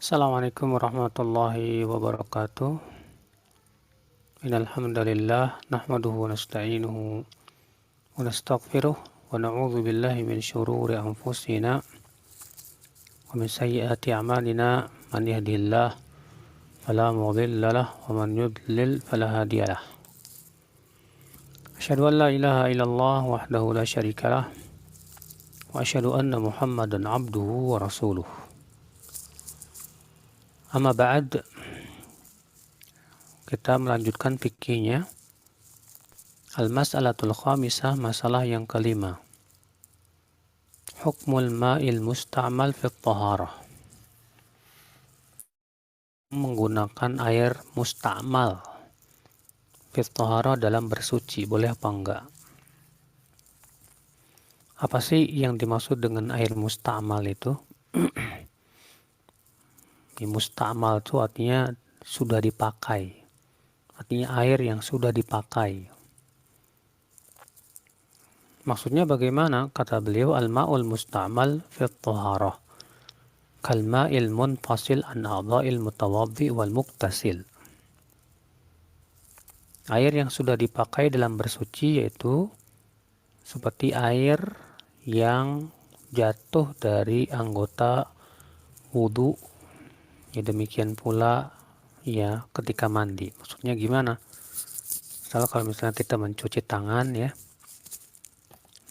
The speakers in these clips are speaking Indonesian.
Assalamualaikum warahmatullahi wabarakatuh. Innal hamdalillah nahmaduhu wa nasta'inuhu wa nastaghfiruh wa na'udzu billahi min shururi anfusina wa min sayyiati a'malina man yahdihillahu fala mudilla lahu wa man yudlil fala hadiya lahu. Asyhadu an la ilaha illallah wahdahu la syarika lah wa asyhadu anna Muhammadan abduhu wa rasuluh. Amma ba'd, kita melanjutkan fikihnya. Al-mas'alatul khamisah, masalah yang kelima. Hukmul ma'il musta'mal fi taharah. Menggunakan air musta'mal fi taharah dalam bersuci, boleh apa enggak? Apa sih yang dimaksud dengan air musta'mal itu? Musta'mal itu artinya sudah dipakai. Artinya air yang sudah dipakai. Maksudnya bagaimana? Kata beliau, al-ma'ul musta'mal fi taharah kal ma'il munfasil an a'dha'il mutawaddi wal muktasil. Air yang sudah dipakai dalam bersuci yaitu seperti air yang jatuh dari anggota wudu. Ya, demikian pula ya ketika mandi. Maksudnya gimana? Misalnya kalau misalnya kita mencuci tangan ya,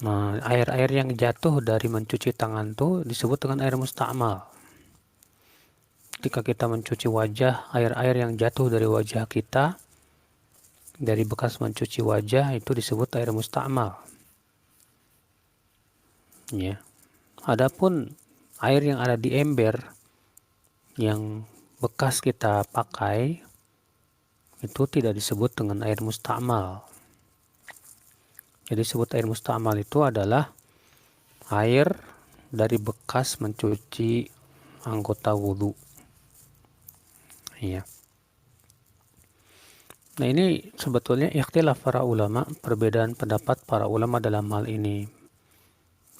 nah, air-air yang jatuh dari mencuci tangan itu disebut dengan air musta'mal. Ketika kita mencuci wajah, air-air yang jatuh dari wajah kita, dari bekas mencuci wajah itu disebut air musta'mal. Ya. Adapun air yang ada di ember yang bekas kita pakai itu tidak disebut dengan air musta'mal. Jadi disebut air musta'mal itu adalah air dari bekas mencuci anggota wudhu. Ya. Nah, ini sebetulnya ikhtilaf para ulama, perbedaan pendapat para ulama dalam hal ini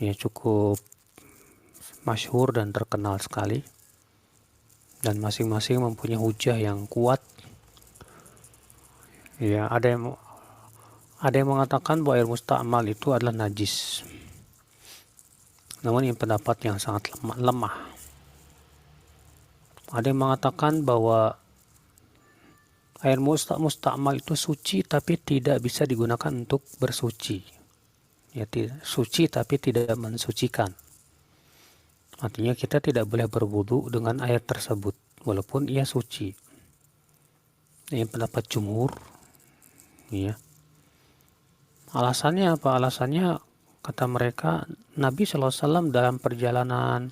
ya cukup masyhur dan terkenal sekali. Dan masing-masing mempunyai hujah yang kuat. Ya, ada yang mengatakan bahwa air musta'mal itu adalah najis. Namun ini pendapat yang sangat lemah. Ada yang mengatakan bahwa air musta'mal itu suci tapi tidak bisa digunakan untuk bersuci. Ya, suci tapi tidak mensucikan. Artinya kita tidak boleh berwudu dengan air tersebut walaupun ia suci. Ini pendapat jumhur. Ya. Alasannya apa? Alasannya kata mereka Nabi SAW dalam perjalanan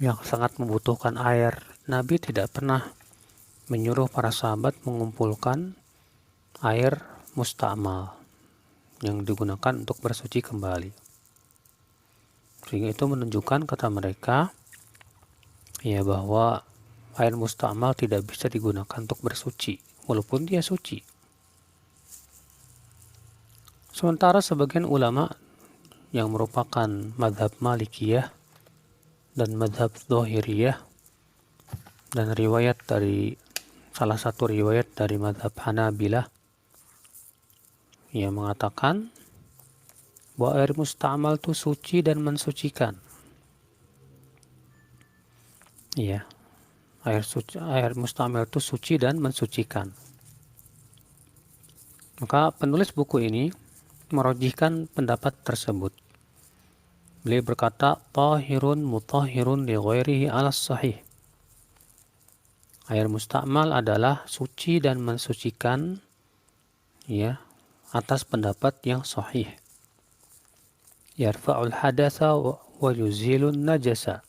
yang sangat membutuhkan air, Nabi tidak pernah menyuruh para sahabat mengumpulkan air musta'mal yang digunakan untuk bersuci kembali. Sehingga itu menunjukkan kata mereka ya bahwa air musta'mal tidak bisa digunakan untuk bersuci walaupun dia suci. Sementara sebagian ulama yang merupakan madhab Malikiyah dan madhab Dhahiriyah dan salah satu riwayat dari madhab Hanabilah yang mengatakan bahwa air musta'mal itu suci dan mensucikan. Iya, air musta'mal itu suci dan mensucikan. Maka penulis buku ini merojihkan pendapat tersebut. Beliau berkata, tahirun mutahhirun li ghairihi ala sahih. Air musta'mal adalah suci dan mensucikan ya atas pendapat yang sahih. Yarfa'ul hadatsa wa yuzilun najasa.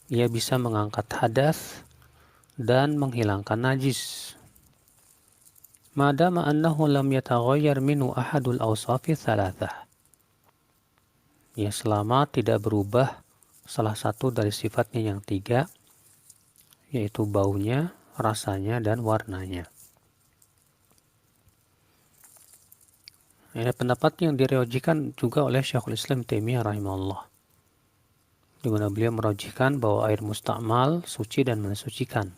Ia bisa mengangkat hadas dan menghilangkan najis. Madama annahu lam yataghayyar minhu ahadul awsafi thalathah. Ya, selama tidak berubah salah satu dari sifatnya yang tiga, yaitu baunya, rasanya, dan warnanya. Ini pendapat yang diriwayatkan juga oleh Syekhul Islam Taimiyah rahimahullah. di mana beliau merojihkan bahwa air mustakmal suci dan mensucikan.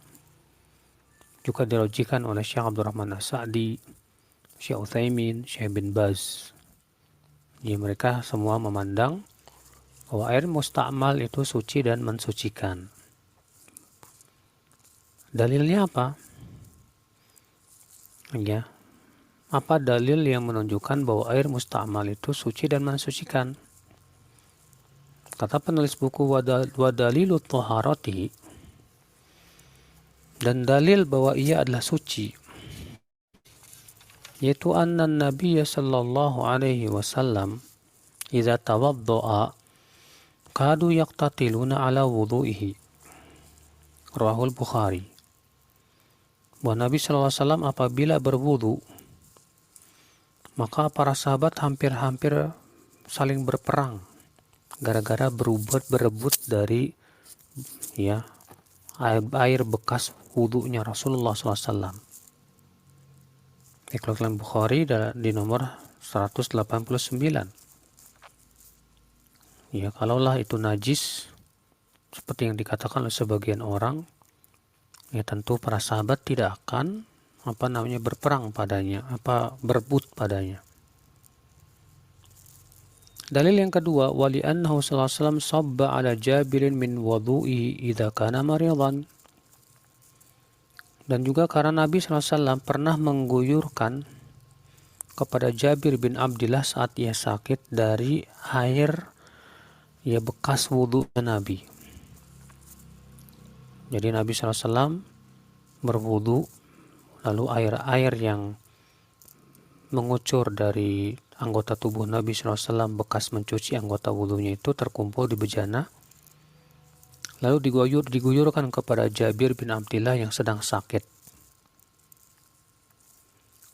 Juga dirojihkan oleh Syekh Abdurrahman As-Sa'di, Syekh Utsaimin, Syekh bin Baz. Jadi mereka semua memandang bahwa air mustakmal itu suci dan mensucikan. Dalilnya apa? Ya, apa dalil yang menunjukkan bahwa air mustakmal itu suci dan mensucikan? Kata penulis buku Wadalilut Thaharati, dan dalil bahwa ia adalah suci, yaitu anna Nabiya sallallahu alaihi wasallam idza tawadda'a kadu yaqtatiluna ala wudu'ihi. Rawahul Bukhari. Bahwa Nabi sallallahu alaihi wasallam apabila berwudu, maka para sahabat hampir-hampir saling berperang gara-gara berebut dari air bekas wudunya Rasulullah SAW. Dikeluarkan Bukhari di nomor 189. Ya, kalaulah itu najis seperti yang dikatakan oleh sebagian orang, ya tentu para sahabat tidak akan berperang padanya, berebut padanya. Dalil yang kedua, wali annahu sallallahu alaihi wasallam sabba ala Jabirin min wudu'ihi idza kana maridan. Dan juga karena Nabi sallallahu alaihi wasallam pernah mengguyurkan kepada Jabir bin Abdullah saat ia sakit dari air bekas wudu Nabi. Jadi Nabi sallallahu alaihi wasallam berwudu, lalu air yang mengucur dari anggota tubuh Nabi SAW bekas mencuci anggota wudhunya itu terkumpul di bejana, lalu diguyurkan kepada Jabir bin Abdullah yang sedang sakit.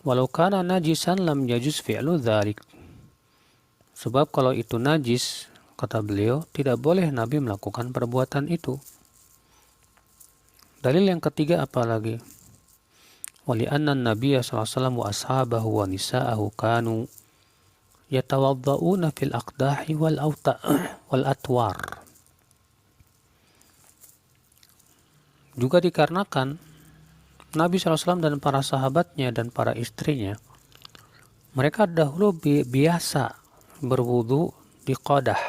Walau kana najisan lam yajuz fi'lu dzalik. Sebab kalau itu najis, kata beliau, tidak boleh Nabi melakukan perbuatan itu. Dalil yang ketiga apa lagi? Wali anna Nabiya sallallahu alaihi wasallam wa ashabahu wa nisa'ahu kanu yatawadda'una fil aqdahi wal atwar. Juga dikarenakan Nabi SAW dan para sahabatnya dan para istrinya, mereka dahulu biasa berwudu di qadah.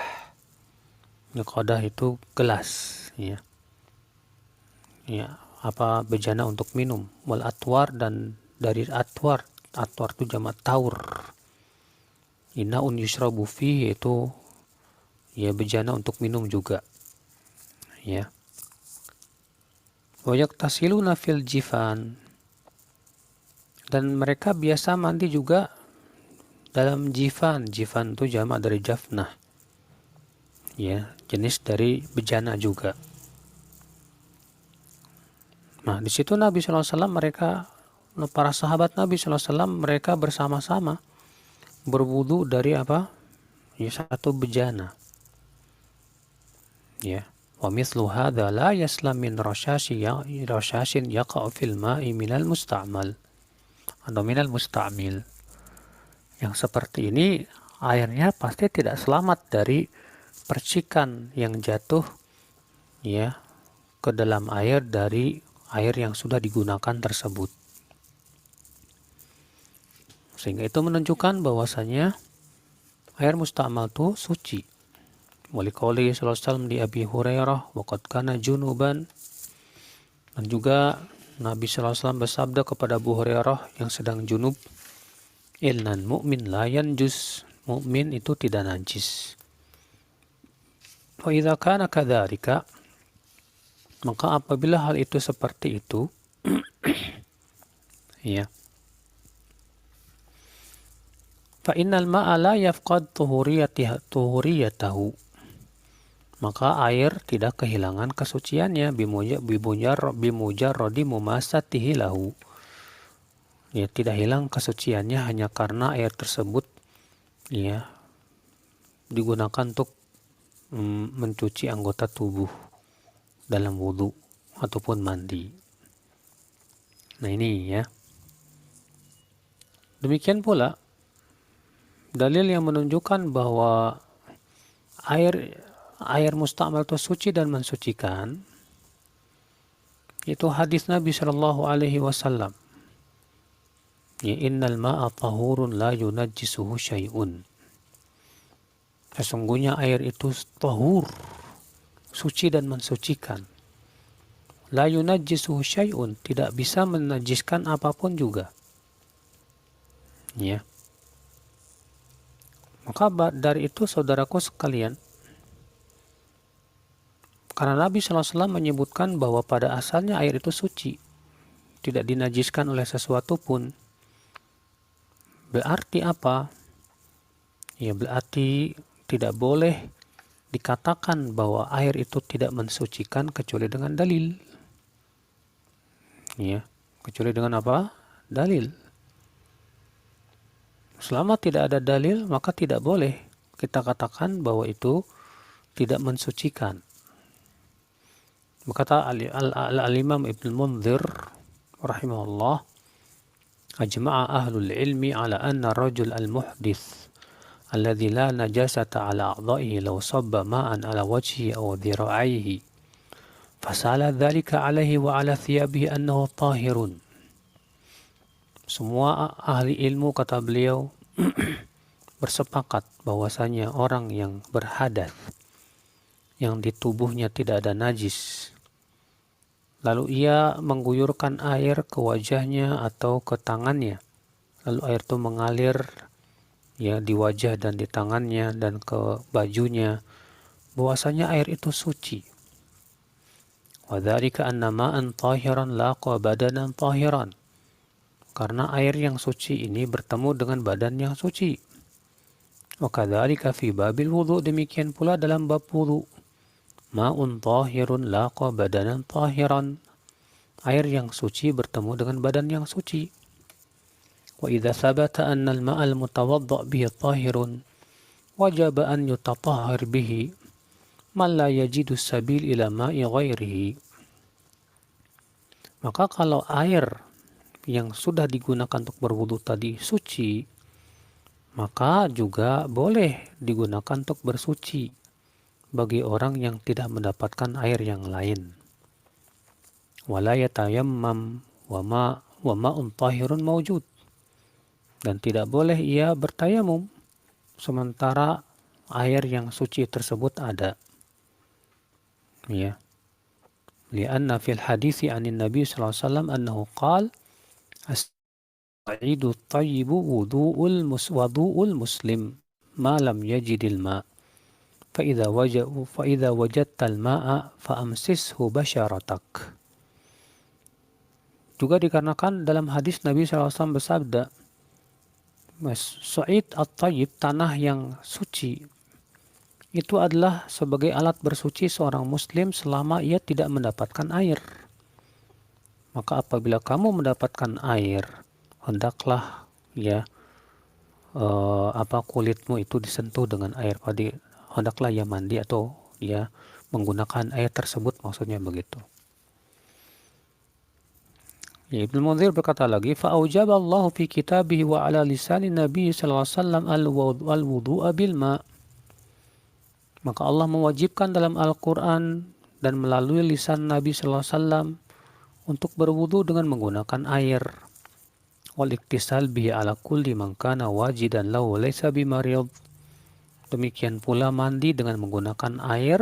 Di qadah itu gelas, bejana untuk minum. Wal atwar, dan dari atwar itu jamak taur. Inaun yushrabu fihi, itu bejana untuk minum juga. Wa yaktasiluna fil jifan, dan mereka biasa mandi juga dalam jifan. Jifan itu jamak dari jafnah, jenis dari bejana juga. Nah, di situ Nabi SAW para sahabat Nabi SAW mereka bersama-sama berwudu dari satu bejana. Wa mithlu hadza la yaslam min rashashin yaqa'u fil ma'i minal musta'mal atau minal musta'mil. Yang seperti ini airnya pasti tidak selamat dari percikan yang jatuh ke dalam air dari air yang sudah digunakan tersebut. Sehingga itu menunjukkan bahwasanya air musta'mal itu suci. Waliqauli sallallahu alaihi wasallam di Abi Hurairah, waqad kana junuban. Dan juga Nabi sallallahu alaihi wasallam bersabda kepada Abu Hurairah yang sedang junub, ilnan mu'min la yanjus, mukmin itu tidak najis. Wa idza kana kadzalika, maka apabila hal itu seperti itu, fa innal ma'a la yafqad tuhuriyatahu, maka air tidak kehilangan kesuciannya bimujarradi mumasatihi lahu. Tidak hilang kesuciannya hanya karena air tersebut digunakan untuk mencuci anggota tubuh dalam wudu ataupun mandi. Nah, ini demikian pula dalil yang menunjukkan bahwa air air musta'mal itu suci dan mensucikan, itu hadis Nabi Shallallahu Alaihi Wasallam. Ya, innal ma'a tahurun la yunajjisuhu syai'un. Sesungguhnya air itu tahur, suci dan mensucikan. La yunajjisuhu syai'un, tidak bisa menajiskan apapun juga. Ya. Maka dari itu saudaraku sekalian, karena Nabi SAW menyebutkan bahwa pada asalnya air itu suci, tidak dinajiskan oleh sesuatu pun. Berarti apa? Ya berarti tidak boleh dikatakan bahwa air itu tidak mensucikan kecuali dengan dalil. Ya, kecuali dengan apa? Dalil. Selama tidak ada dalil, maka tidak boleh kita katakan bahwa itu tidak mensucikan. Berkata Al-Imam Ibn Munzir rahimahullah, ajma'a ahlul ilmi ala anna rajul al-muhdith alladhi la najasata ala a'dha'ihi law sabba ma'an ala wajhihi aw dhira'ihi fasala dhalika alaihi wa ala thiyabihi annahu tahirun. Semua ahli ilmu, kata beliau, bersepakat bahwasanya orang yang berhadas, yang di tubuhnya tidak ada najis, lalu ia mengguyurkan air ke wajahnya atau ke tangannya, lalu air itu mengalir ya di wajah dan di tangannya dan ke bajunya, bahwasanya air itu suci. Wa dzalika anna ma'an tahiran laqa badanan tahiran. Karena air yang suci ini bertemu dengan badan yang suci. Wa kadzalika fi babil wudu, demikian pula dalam bab wudu. Ma'un tahirun laqa badanan tahiran. Air yang suci bertemu dengan badan yang suci. Wa idza thabata anna al-ma'a al-mutawadda' bihi tahirun wajaba an yutatahhar bihi man la yajidu sabil ila ma'i ghairihi. Maka kalau air yang sudah digunakan untuk berwudu tadi suci, maka juga boleh digunakan untuk bersuci bagi orang yang tidak mendapatkan air yang lain. Wala yatayammam wa ma'un tahirun mawjud. Dan tidak boleh ia bertayamum sementara air yang suci tersebut ada. Ya. Lianna fil hadithi anin Nabi sallallahu alaihi wasallam annahu qala as-sa'idu at-tayyibu wudu'ul muslim ma lam yajidil ma' fa idza wajadta al-ma'a fa amsishu basyaratak. Juga dikarenakan dalam hadis Nabi SAW bersabda, Sa'id at-tayyib, tanah yang suci, itu adalah sebagai alat bersuci seorang muslim selama ia tidak mendapatkan air. Maka apabila kamu mendapatkan air, hendaklah ya kulitmu itu disentuh dengan air padi, hendaklah ia mandi atau ya menggunakan air tersebut, maksudnya begitu. Ibnu Munzir berkata lagi, فَأَوْجَبَ اللَّهُ فِي كِتَابِهِ وَعَلَى لِسَانِ النَّبِيِّ صلى الله عليه وسلم الْوُضُوءَ بِالْمَاءِ. Maka Allah mewajibkan dalam Al-Quran dan melalui lisan Nabi sallallahu alaihi wasallam untuk berwudu dengan menggunakan air. Wal iktisal bihi ala kulli man kana wajidan lahu laysa bimarid. Demikian pula mandi dengan menggunakan air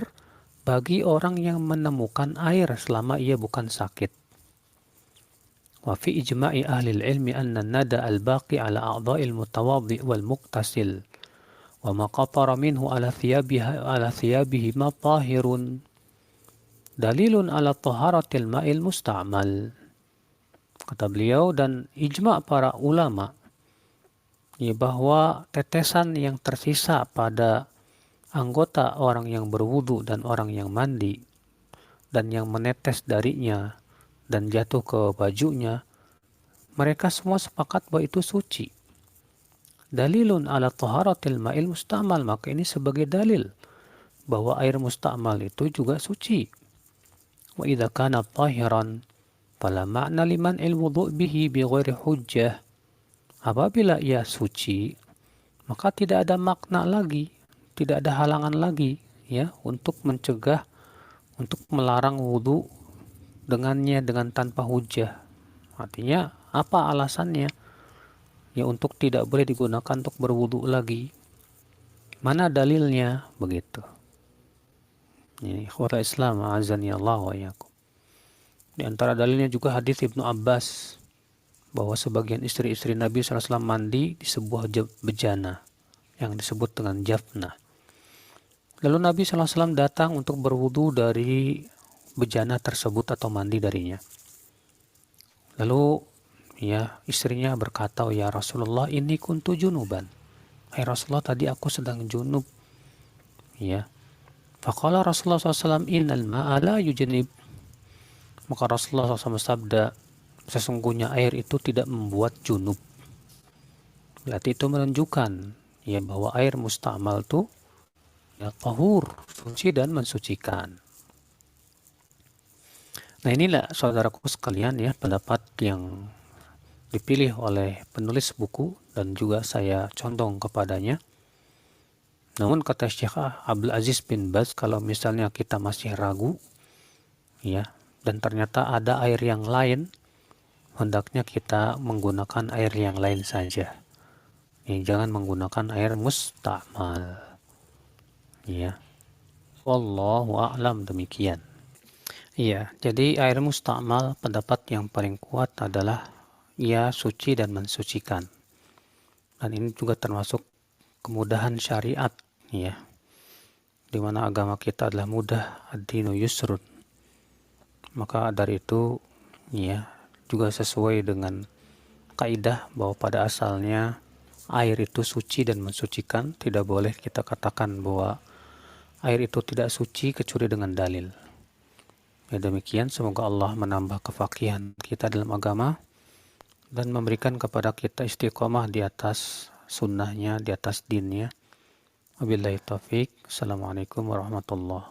bagi orang yang menemukan air selama ia bukan sakit. Wa fi ijma'i ahli al-ilmi anna an-nada al-baqi ala a'dha'il mutawaddi' wal muqtasil wa ma qatara minhu ala thiyabihi ma tahirun dalilun ala taharatil ma'il musta'mal. Kata beliau, dan ijma' para ulama ya, bahwa tetesan yang tersisa pada anggota orang yang berwudu dan orang yang mandi dan yang menetes darinya dan jatuh ke bajunya, mereka semua sepakat bahwa itu suci. Dalilun ala taharatil ma'il musta'mal, maka ini sebagai dalil bahwa air musta'mal itu juga suci. Wa idza kana tahiran fala ma'na liman al-wudu' bihi bighairi hujjah. Apabila ia suci, maka tidak ada makna lagi, tidak ada halangan lagi ya untuk mencegah, untuk melarang wudhu dengannya dengan tanpa hujah. Artinya apa alasannya? Ya untuk tidak boleh digunakan untuk berwudhu lagi. Mana dalilnya? Begitu. Ini ikhwatul Islam, azani Allah wa iyyakum. Di antara dalilnya juga hadis Ibnu Abbas bahwa sebagian istri-istri Nabi SAW mandi di sebuah bejana yang disebut dengan jafna. Lalu Nabi SAW datang untuk berwudu dari bejana tersebut atau mandi darinya. Lalu ya istrinya berkata, ya Rasulullah, ini kuntu junuban. Hai Rasulullah, tadi aku sedang junub. Ya. Faqala Rasulullah SAW, innal ma'a la yujnib. Maka Rasulullah SAW sabda, sesungguhnya air itu tidak membuat junub. Berarti itu menunjukkan ya bahwa air mustamal itu ya tahur, suci dan mensucikan. Nah inilah saudaraku sekalian ya pendapat yang dipilih oleh penulis buku dan juga saya condong kepadanya. Namun kata Syekh Abdul Aziz bin Baz, kalau misalnya kita masih ragu ya dan ternyata ada air yang lain, hendaknya kita menggunakan air yang lain saja. Ya, jangan menggunakan air mustamal. Ya. Wallahu a'lam, demikian. Iya, jadi air mustamal pendapat yang paling kuat adalah ia suci dan mensucikan. Dan ini juga termasuk kemudahan syariat ya. Di mana agama kita adalah mudah, ad-dinu yusrun. Maka dari itu ya juga sesuai dengan kaidah bahwa pada asalnya air itu suci dan mensucikan. Tidak boleh kita katakan bahwa air itu tidak suci kecuali dengan dalil. Ya demikian, semoga Allah menambah kefakihan kita dalam agama dan memberikan kepada kita istiqomah di atas sunnahnya, di atas dinnya. Wabillahi taufik. Assalamualaikum warahmatullahi